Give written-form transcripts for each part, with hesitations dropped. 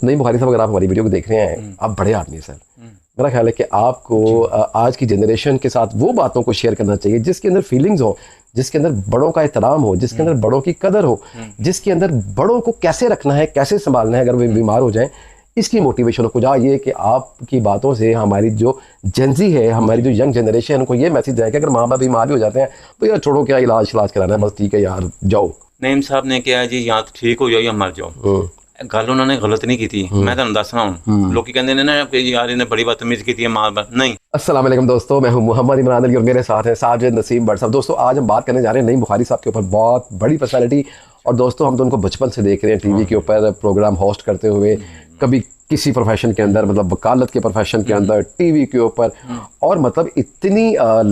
नईम बुखारी साहब, अगर आप हमारी वीडियो को देख रहे हैं, आप बड़े आदमी हैं सर। मेरा ख्याल है कि आपको आज की जनरेशन के साथ वो बातों को शेयर करना चाहिए जिसके अंदर फीलिंग्स हो, जिसके अंदर बड़ों का एहतराम हो, जिसके अंदर बड़ों की कदर हो, जिसके अंदर बड़ों को कैसे रखना है, कैसे संभालना है अगर वो बीमार हो जाएं, इसकी मोटिवेशन हो। कुछ ये कि आपकी बातों से हमारी जो जेंजी है, हमारी जो यंग जनरेशन है, उनको ये मैसेज है कि अगर माँ बाप बीमार भी हो जाते हैं तो यार छोड़ो, क्या इलाज कराना है, बस ठीक है यार जाओ। नईम साहब ने कहा जी या तो ठीक हो जाओ या मर जाओ। गल उन्होंने गलत नहीं की थी, मैं तुहानू दस रहा हूं। लोग कहते हैं ना कि यार इन्हें बड़ी बदतमीजी की थी मां बाप, नहीं। अस्सलाम वालेकुम दोस्तों, मैं हूं मोहम्मद इमरान अली और मेरे साथ हैं साजिद नसीम भट्ट साहब। दोस्तों आज हम बात करने जा रहे हैं नईम बुखारी साहब के ऊपर, बहुत बड़ी पर्सनैलिटी। और दोस्तों हम तो उनको बचपन से देख रहे हैं टीवी के ऊपर प्रोग्राम होस्ट करते हुए, कभी किसी प्रोफेशन के अंदर, मतलब वकालत के प्रोफेशन के अंदर, टीवी के ऊपर। और मतलब इतनी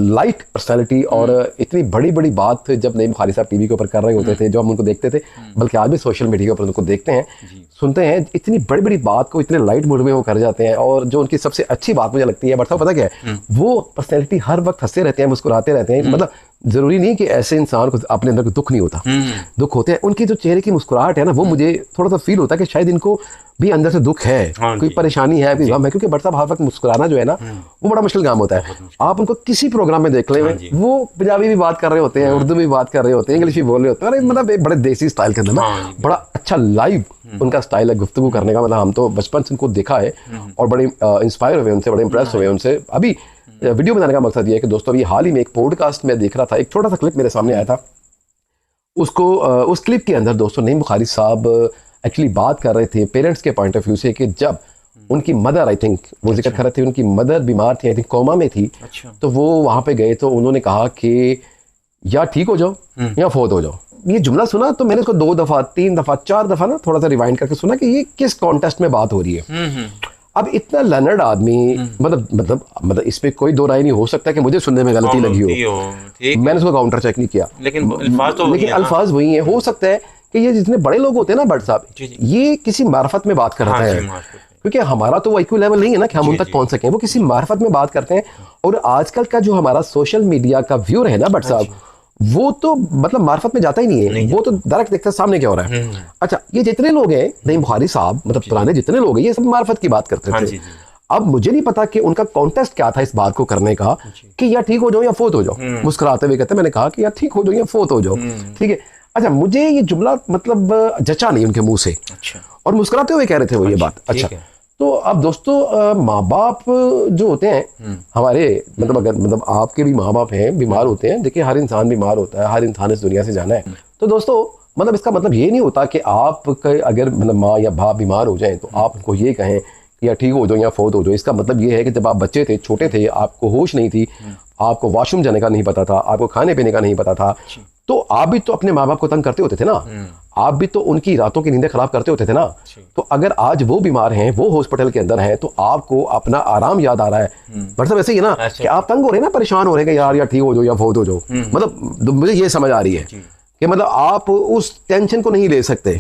लाइट पर्सनैलिटी और इतनी बड़ी बड़ी बात जब नईम बुखारी साहब टीवी के ऊपर कर रहे होते थे, जो हम उनको देखते थे, बल्कि आज भी सोशल मीडिया के ऊपर उनको देखते हैं, सुनते हैं, इतनी बड़ी बड़ी बात को इतने लाइट मूड में वो कर जाते हैं। और जो उनकी सबसे अच्छी बात मुझे लगती है बट साहब पता क्या है, वो पर्सनैलिटी हर वक्त हंसते रहते हैं, मुस्कुराते रहते हैं। मतलब जरूरी नहीं कि ऐसे इंसान को अपने अंदर दुख नहीं होता, दुख होते हैं। उनकी जो चेहरे की मुस्कुराहट है ना, वो मुझे थोड़ा सा फील होता है कि शायद इनको भी अंदर से दुख है, कोई परेशानी है, कोई गम है। क्योंकि बट साहब हर वक्त मुस्कुराना जो है ना, वो बड़ा मुश्किल काम होता है। आप उनको किसी प्रोग्राम में देख लें, वो पंजाबी भी बात कर रहे होते हैं, उर्दू भी बात कर रहे होते हैं, इंग्लिश भी बोल रहे होते हैं। अरे मतलब एक बड़े देसी स्टाइल के अंदर ना, बड़ा अच्छा लाइव उनका स्टाइल है गुफ्तगू करने का। मतलब हम तो बचपन से उनको देखा है और बड़े इंस्पायर हुए उनसे, बड़े इंप्रेस हुए उनसे। अभी वीडियो बनाने का मकसद ये है कि दोस्तों अभी हाल ही में एक पॉडकास्ट में देख रहा था, एक छोटा सा क्लिप मेरे सामने आया था। उसको उस क्लिप के अंदर दोस्तों नईम बुखारी साहब एक्चुअली बात कर रहे थे पेरेंट्स के पॉइंट ऑफ व्यू से, कि जब उनकी मदर, आई थिंक वो जिक्र कर रहे थे, उनकी मदर बीमार थी, आई थिंक कोमा में थी। तो वो वहाँ पे गए तो उन्होंने कहा कि या ठीक हो जाओ या फौत हो जाओ। ये जुमला सुना तो मैंने इसको 2 दफ़ा 3 दफ़ा 4 दफ़ा ना थोड़ा सा रिवाइंड करके सुना कि ये किस कॉन्टेस्ट में बात हो रही है। अब इतना लर्नर्ड आदमी, मतलब इस पे कोई दो राय नहीं हो सकता कि मुझे सुनने में गलती लगी हो। मैंने उसको काउंटर चेक नहीं किया, लेकिन अल्फाज वही है। हो सकता है कि ये जितने बड़े लोग होते हैं ना भट्ट साहब, ये किसी मार्फत में बात कर रहा है, क्योंकि हमारा तो वो IQ लेवल नहीं है ना कि हम उन तक पहुंच सकें। वो किसी मार्फत में बात करते हैं। और आजकल का जो हमारा सोशल मीडिया का व्यूअर है ना भट्ट साहब, वो तो मतलब मार्फत में जाता ही नहीं है, वो तो डायरेक्ट देखता है सामने क्या हो रहा है। अच्छा, ये जितने लोग हैं नईम बुखारी साहब, मतलब पुराने जितने लोग हैं, ये सब मार्फत की बात करते थे। अब मुझे नहीं पता कि उनका कॉन्टेस्ट क्या था इस बात को करने का कि या ठीक हो जाओ या फौत हो जाओ। मुस्कुराते हुए कहते, मैंने कहा कि या ठीक हो जाओ या फौत हो जाओ, ठीक है। अच्छा, मुझे ये जुमला मतलब जचा नहीं उनके मुंह से, और मुस्कुराते हुए कह रहे थे वो ये बात। अच्छा, तो अब दोस्तों माँ बाप जो होते हैं हमारे, मतलब अगर मतलब आपके भी माँ बाप हैं, बीमार होते हैं। देखिए हर इंसान बीमार होता है, हर इंसान इस दुनिया से जाना है। तो दोस्तों मतलब इसका मतलब ये नहीं होता कि आप अगर मतलब माँ या बाप बीमार हो जाएं तो आप उनको ये कहें या ठीक हो जाओ या फौत हो जाओ। इसका मतलब ये है कि जब आप बच्चे थे, छोटे थे, आपको होश नहीं थी, आपको वॉशरूम जाने का नहीं पता था, आपको खाने पीने का नहीं पता था, तो आप भी तो अपने माँ बाप को तंग करते होते थे ना, आप भी तो उनकी रातों की नींदें खराब करते होते थे ना। तो अगर आज वो बीमार हैं, वो हॉस्पिटल के अंदर हैं, तो आपको अपना आराम याद आ रहा है। मतलब ऐसे ही है ना कि आप तंग हो रहे हैं ना, परेशान हो रहे हैं कि यार या ठीक हो जाओ या फौत हो जाओ। मतलब मुझे ये समझ आ रही है कि मतलब आप उस टेंशन को नहीं ले सकते।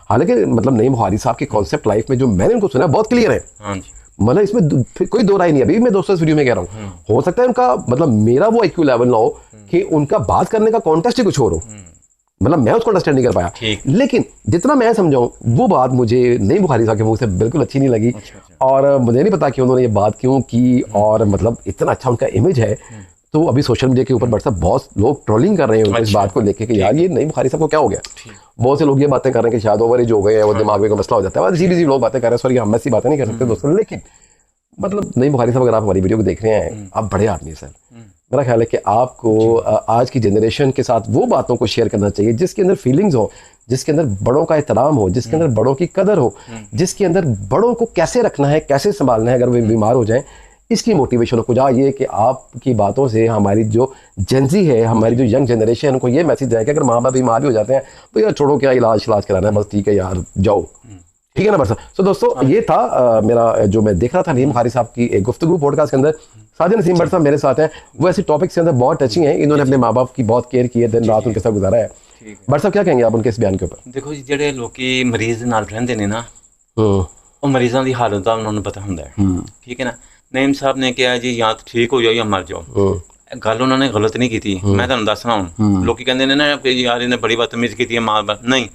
हालांकि मतलब नईम बुखारी साहब की कॉन्सेप्ट लाइफ में जो मैंने उनको सुना बहुत क्लियर है। मतलब इसमें कोई दो राय नहीं है। अभी मैं दोस्तों इस वीडियो में कह रहा हूँ, हो सकता है उनका मतलब मेरा वो IQ लेवल ना हो कि उनका बात करने का कॉन्टेक्स्ट ही कुछ और हो, मतलब मैं उसको अंडरस्टैंड नहीं कर पाया। लेकिन जितना मैं समझाऊं वो बात मुझे नईम बुखारी साहब के मुंह से बिल्कुल अच्छी नहीं लगी। और मुझे नहीं पता कि उन्होंने ये बात क्यों की। और मतलब इतना अच्छा उनका इमेज है, तो अभी सोशल मीडिया के ऊपर बट साहब बहुत लोग ट्रोलिंग कर रहे हैं इस बात को लेके कि यार ये नईम बुखारी साहब को क्या हो गया। बहुत से लोग ये बातें कर रहे हैं कि शायद ओवर एज हो गए हैं, वो दिमाग में कोई मसला हो जाता है। सीधी लोग बातें कर रहे हैं, सॉरी हम ऐसी बातें नहीं कर सकते दोस्तों। लेकिन मतलब नईम बुखारी साहब, अगर आप हमारी वीडियो को देख रहे हैं, आप बड़े आदमी हैं सर। मेरा ख्याल है कि आपको आज की जनरेशन के साथ वो बातों को शेयर करना चाहिए जिसके अंदर फीलिंग्स हो, जिसके अंदर बड़ों का एहतराम हो, जिसके अंदर बड़ों की कदर हो, जिसके अंदर बड़ों को कैसे रखना है, कैसे संभालना है अगर वो बीमार हो जाएं, इसकी मोटिवेशन हो। कुछ ये कि आपकी बातों से हमारी जो जेंजी है, हमारी जो यंग जनरेशन है, उनको ये मैसेज है कि अगर माँ बाप बीमार भी हो जाते हैं तो यार छोड़ो, क्या इलाज कराना है, बस ठीक है यार जाओ, ठीक है ना बस। तो दोस्तों ये था मेरा जो मैं देख रहा था नईम बुखारी साहब की एक गुफ्तगू पॉडकास्ट के अंदर। साजिद नसीम भट्ट साहब मेरे साथ हैं, वो ऐसे टॉपिक्स के अंदर बहुत टचिंग हैं। इन्होंने अपने माँ बाप की बहुत केयर की है, दिन रात उनके साथ गुजारा है। भट्ट साहब क्या कहेंगे आप उनके इस बयान के ऊपर? देखो जी, ਜਿਹੜੇ ਲੋਕੀ ਮਰੀਜ਼ ਨਾਲ ਰਹਿੰਦੇ ਨੇ ਨਾ, ਉਹ ਮਰੀਜ਼ਾਂ ਦੀ ਹਾਲਤ ਦਾ ਉਹਨਾਂ ਨੂੰ ਪਤਾ ਹੁੰਦਾ ਹੈ, ਠੀਕ ਹੈ ਨਾ। ਨਈਮ ਸਾਹਿਬ ਨੇ ਕਿਹਾ ਜੀ ਜਾਂ ਤਾਂ ਠੀਕ ਹੋ ਜਾਓ ਜਾਂ ਮਰ ਜਾਓ। ਗੱਲ ਉਹਨਾਂ ਨੇ ਗਲਤ ਨਹੀਂ ਕੀਤੀ, ਮੈਂ ਤੁਹਾਨੂੰ ਦੱਸ ਰਹਾ ਹੂੰ। ਲੋਕੀ ਕਹਿੰਦੇ ਨੇ ਨਾ ਕਿ ਯਾਰ ਇਹਨੇ ਬੜੀ ਬਦਤਮੀਜ਼ੀ ਕੀਤੀ ਹੈ ਮਾਂ ਬਾਪ, ਨਹੀਂ।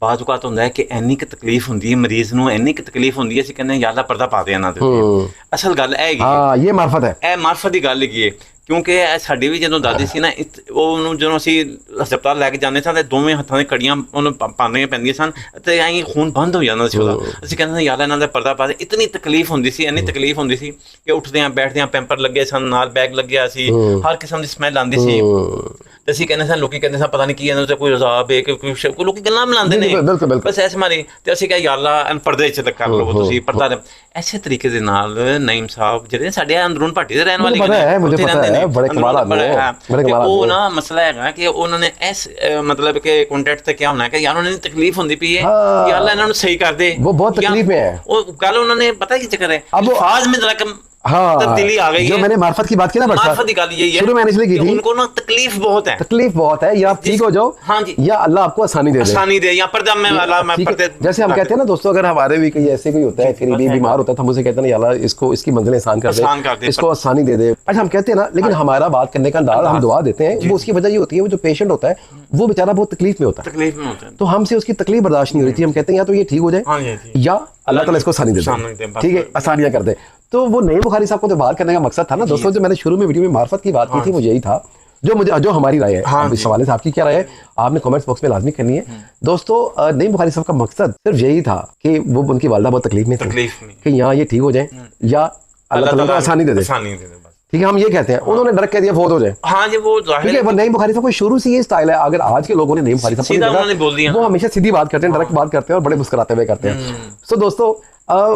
ਬਾਅਦ ਔਕਾਤ ਹੁੰਦਾ ਹੈ ਕਿ ਇੰਨੀ ਕੁ ਤਕਲੀਫ ਹੁੰਦੀ ਹੈ ਮਰੀਜ਼ ਨੂੰ, ਇੰਨੀ ਕੁ ਤਕਲੀਫ ਹੁੰਦੀ ਹੈ, ਅਸੀਂ ਕਹਿੰਦੇ ਹਾਂ ਯਾਰ ਅੱਲਾ ਪਰਦਾ ਪਾ ਦੇ ਇਹਨਾਂ ਦੇ ਉੱਤੇ। ਅਸਲ ਗੱਲ ਇਹ ਹੈਗੀ ਹਾਂ, ਇਹ ਮਾਰਫਤ ਹੈ, ਇਹ ਮਾਰਫਤ ਦੀ ਗੱਲ ਹੈਗੀ ਹੈ। ਕਿਉਂਕਿ ਇਹ ਸਾਡੀ ਵੀ ਜਦੋਂ ਦਾਦੀ ਸੀ ਨਾ, ਉਹਨੂੰ ਜਦੋਂ ਅਸੀਂ ਹਸਪਤਾਲ ਲੈ ਕੇ ਜਾਂਦੇ ਸਾਂ ਤੇ ਦੋਵੇਂ ਹੱਥਾਂ ਦੇ ਕੜੀਆਂ ਉਹਨੂੰ ਪਾਉਣੀਆਂ ਪੈਂਦੀਆਂ ਸਨ ਤੇ ਐਂ ਖੂਨ ਬੰਦ ਹੋ ਜਾਂਦਾ ਸੀ ਉਹਦਾ। ਅਸੀਂ ਕਹਿੰਦੇ ਯਾਰ ਇਹਨਾਂ ਦਾ ਪਰਦਾ ਪਾ ਦੇ। ਇਤਨੀ ਤਕਲੀਫ ਹੁੰਦੀ ਸੀ, ਇੰਨੀ ਤਕਲੀਫ ਹੁੰਦੀ ਸੀ ਕਿ ਉੱਠਦਿਆਂ ਬੈਠਦਿਆਂ ਪੈਂਪਰ ਲੱਗੇ ਸਨ, ਨਾਲ ਬੈਗ ਲੱਗਿਆ ਸੀ, ਹਰ ਕਿਸਮ ਦੀ ਸਮੈਲ ਆਉਂਦੀ ਸੀ। ਤੇ ਅਸੀਂ ਕਹਿੰਦੇ ਸਾਂ, ਲੋਕੀ ਕਹਿੰਦੇ ਸਾਂ ਪਤਾ ਨਹੀਂ ਕੀ ਇਹਨਾਂ ਤੇ ਕੋਈ ਰਜ਼ਾਬ ਹੈ ਕਿ ਕੋਈ ਲੋਕੀ ਗੱਲਾਂ ਬਣਾਉਂਦੇ ਨੇ ਬਸ ਐਸੇ ਮਾਰੀ। ਤੇ ਅਸੀਂ ਕਿਹਾ ਯਾਰ ਅੱਲਾ ਪਰਦੇ ਚ ਕਰ ਲਓ ਤੁਸੀਂ ਪਰਦਾ। ਐਸੇ ਤਰੀਕੇ ਦੇ ਨਾਲ ਨਈਮ ਸਾਹਿਬ ਜਿਹੜੇ ਸਾਡੇ ਅੰਦਰੂਨ ਭਾਟੀ ਦੇ ਰਹਿਣ ਵਾਲੇ ਉਹ ਨਾ ਮਸਲਾ ਹੈਗਾ ਕਿ ਉਹਨਾਂ ਨੇ ਇਸ ਮਤਲਬ ਕਿ ਕੰਟੈਕਟ ਤੇ ਕਿਹਾ ਹੋਣਾ ਕਿ ਯਾਰ ਉਹਨਾਂ ਦੀ ਤਕਲੀਫ ਹੁੰਦੀ ਪਈ ਹੈ, ਯਾਰ ਅੱਲਾ ਇਹਨਾਂ ਨੂੰ ਸਹੀ ਕਰ ਦੇ। वो बहुत तकलीफ में है। ਉਹ ਗੱਲ ਉਹਨਾਂ ਨੇ ਪਤਾ ਕੀ ਚੱਕਰ ਹੈ, अल्फाज में जरा कम तब्दीली आ गई है। जो मैंने मार्फत की बात की ना, मार्फत की गल यही है, शुरू में मैंने इसलिए की थी, उनको ना तकलीफ बहुत है, तकलीफ बहुत है, या आप ठीक हो जाओ, हाँ जी, या अल्लाह आपको आसानी दे दे, आसानी दे, या पर्दा में वाला मैं पर्दे। जैसे हम कहते हैं ना दोस्तों, अगर हमारे भी कोई ऐसे कोई होता है फिर भी बीमार होता है, तो हम उसे कहते हैं ना अल्लाह इसको इसकी मंजिलें आसान कर दे, इसको आसानी दे दे। अच्छा, हम कहते हैं ना, लेकिन हमारा बात करने का अंदाज, हम दुआ देते हैं, वो उसकी वजह ये होती है, वो जो पेशेंट होता है वो बेचारा बहुत तकलीफ में होता है, तकलीफ में होता है, तो हमसे उसकी तकलीफ बर्दाश्त नहीं हो रही थी। हम कहते हैं या तो ये ठीक हो जाए, या अल्लाह ताला इसको आसानी दे दे, ठीक है, आसानियां कर दे। तो वो नईम बुखारी साहब को तो बात करने का मकसद था ना दोस्तों, जो मैंने शुरू में वीडियो में मार्फत की बात की थी, वो यही था। जो हमारी राय है इस हवाले से, आपकी क्या राय है आपने कमेंट्स बॉक्स में लाजमी करनी है दोस्तों। नईम बुखारी साहब का मकसद सिर्फ यही था कि वो उनकी वालदा बहुत तकलीफ में थी कि यहाँ ये ठीक हो जाए, या अल्लाह ताला आसानी दे दे, ठीक है, हम ये कहते हैं। उन्होंने डर कह दिया फौत हो जाए, हाँ जी, वो ठीक है। वो नईम बुखारी साहब को शुरू से ये स्टाइल है। अगर आज के लोगों ने नईम बुखारी साहब को देखा, वो हमेशा सीधी बात करते हैं, डायरेक्ट बात करते हैं और बड़े मुस्कुराते हुए करते हैं। सो दोस्तों,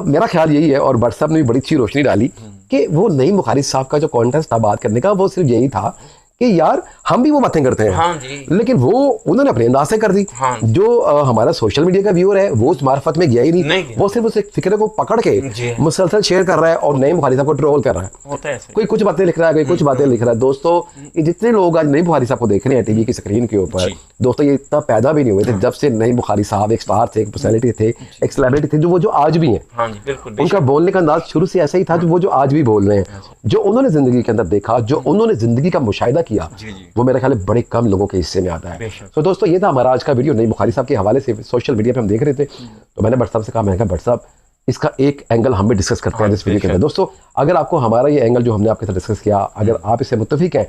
मेरा ख्याल यही है, और भट्ट साहब ने भी बड़ी अच्छी रोशनी डाली कि वो नईम बुखारी साहब का जो कॉन्टेस्ट था बात करने का, वो सिर्फ यही था कि यार हम भी वो बातें करते हैं, हाँ जी, लेकिन वो उन्होंने अपने अंदाज से कर दी। हाँ, जो हमारा सोशल मीडिया का व्यूअर है वो उस मार्फत में गया ही नहीं, वो सिर्फ उस फिक्रे को पकड़ के मुसलसल शेयर कर रहा है और नईम बुखारी साहब को ट्रोल कर रहा है। होता है, कोई कुछ बातें लिख रहा है, कोई कुछ बातें लिख रहा है। दोस्तों, ये जितने लोग आज नईम बुखारी साहब को देख रहे हैं टीवी की स्क्रीन के ऊपर, दोस्तों ये इतना पैदा भी नहीं हुए थे जब से नईम बुखारी साहब एक स्टार थे, एक पर्सनैलिटी थे, एक सेलिब्रिटी थे, जो आज भी हैं। उनका बोलने का अंदाज शुरू से ऐसा ही था जो वो जो आज भी बोल रहे हैं। जो उन्होंने जिंदगी के अंदर देखा, जो उन्होंने जिंदगी का मुशाहिदा किया, वो मेरे ख्याल बड़े कम लोगों के हिस्से में आता है। तो दोस्तों, ये था हमारा आज का वीडियो नईम बुखारी साहब के हवाले से। सोशल मीडिया पे हम देख रहे थे, तो मैंने भट्ट साहब से कहा, मैंने कहा भट्ट साहब इसका एक एंगल हम भी डिस्कस करते हैं इस वीडियो के अंदर। दोस्तों, अगर आपको हमारा ये एंगल जो हमने आपके साथ डिस्कस किया, अगर आप इससे मुत्तफिक हैं,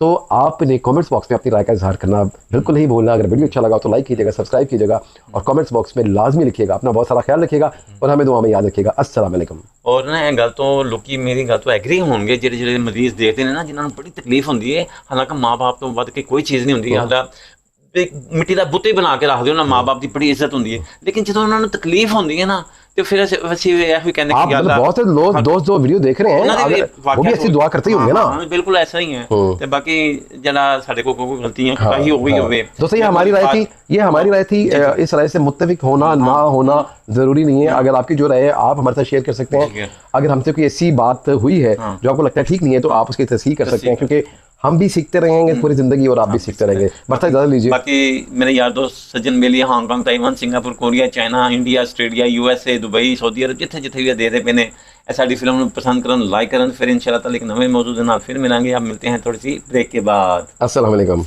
तो आपने कमेंट्स बॉक्स में अपनी राय का इजहार करना बिल्कुल नहीं भूलना। अगर वीडियो अच्छा लगा तो लाइक कीजिएगा, सब्सक्राइब कीजिएगा, और कमेंट्स बॉक्स में लाजमी लिखिएगा। अपना बहुत सारा ख्याल रखिएगा और हमें दुआ में याद रखिएगा। अस्सलाम वालेकुम। और ना गल तो लोग मेरी गल तो एग्री होंगे, ਜਿਹੜੇ ਮਰੀਜ਼ ਦੇਖਦੇ ਨੇ ਨਾ, ਜਿਨ੍ਹਾਂ ਨੂੰ ਬੜੀ ਤਕਲੀਫ ਹੁੰਦੀ ਹੈ। ਹਾਲਾਂਕਿ ਮਾਂ-ਬਾਪ ਤੋਂ ਵੱਧ ਕੇ ਕੋਈ ਚੀਜ਼ ਨਹੀਂ ਹੁੰਦੀ। ਹਾਲਾ ਮਿੱਟੀ ਦਾ ਬੁੱਤ ਹੀ ਬਣਾ ਕੇ ਰੱਖ ਦਿਓ ਨਾ, ਮਾਂ-ਬਾਪ ਦੀ ਬੜੀ ਇੱਜ਼ਤ ਹੁੰਦੀ ਹੈ। ਲੇਕਿਨ ਜਦੋਂ ਉਹਨਾਂ ਨੂੰ ਤਕਲੀਫ ਹੁੰਦੀ ਹੈ ਨਾ, तो फिर ਅਸੀਂ ਇਹ ਵੀ ਕਹਿੰਦੇ ਕਿ यार बहुत से दोस्त जो वीडियो देख रहे हैं, वो भी ऐसी दुआ करते ही होंगे ना। हाँ, बिल्कुल ऐसा ही है। ਤੇ ਬਾਕੀ ਜਿਹੜਾ ਸਾਡੇ को कोई गलतियां कहीं हो गई होवे। दोस्तों, ये हमारी राय थी, ये हमारी राय थी। इस राय से मुत्तफिक होना ना होना जरूरी नहीं है। अगर आपकी जो राय है आप हमारे साथ शेयर कर सकते हैं। अगर हमसे कोई ऐसी बात हुई है जो आपको लगता है ठीक नहीं है, तो आप उसकी तस्हीह कर सकते हैं, क्योंकि हम भी सीखते रहेंगे पूरी जिंदगी और आप भी सीखते रहेंगे। बस इजाजत लीजिए। बाकी मेरे यार दोस्त सज्जन मेली Hong Kong, Taiwan, Singapore, Korea, China, India, Australia, USA, Dubai, Saudi Arab, जिथे जिथे भी देखते पे ने साडी फिल्म ਨੂੰ पसंद करन, लाइक करन। फिर इंशाल्लाह ताला एक नवे मौजूद के नाल फिर मिलेंगे। आप मिलते हैं थोड़ी सी ब्रेक के बाद। अस्सलाम वालेकुम।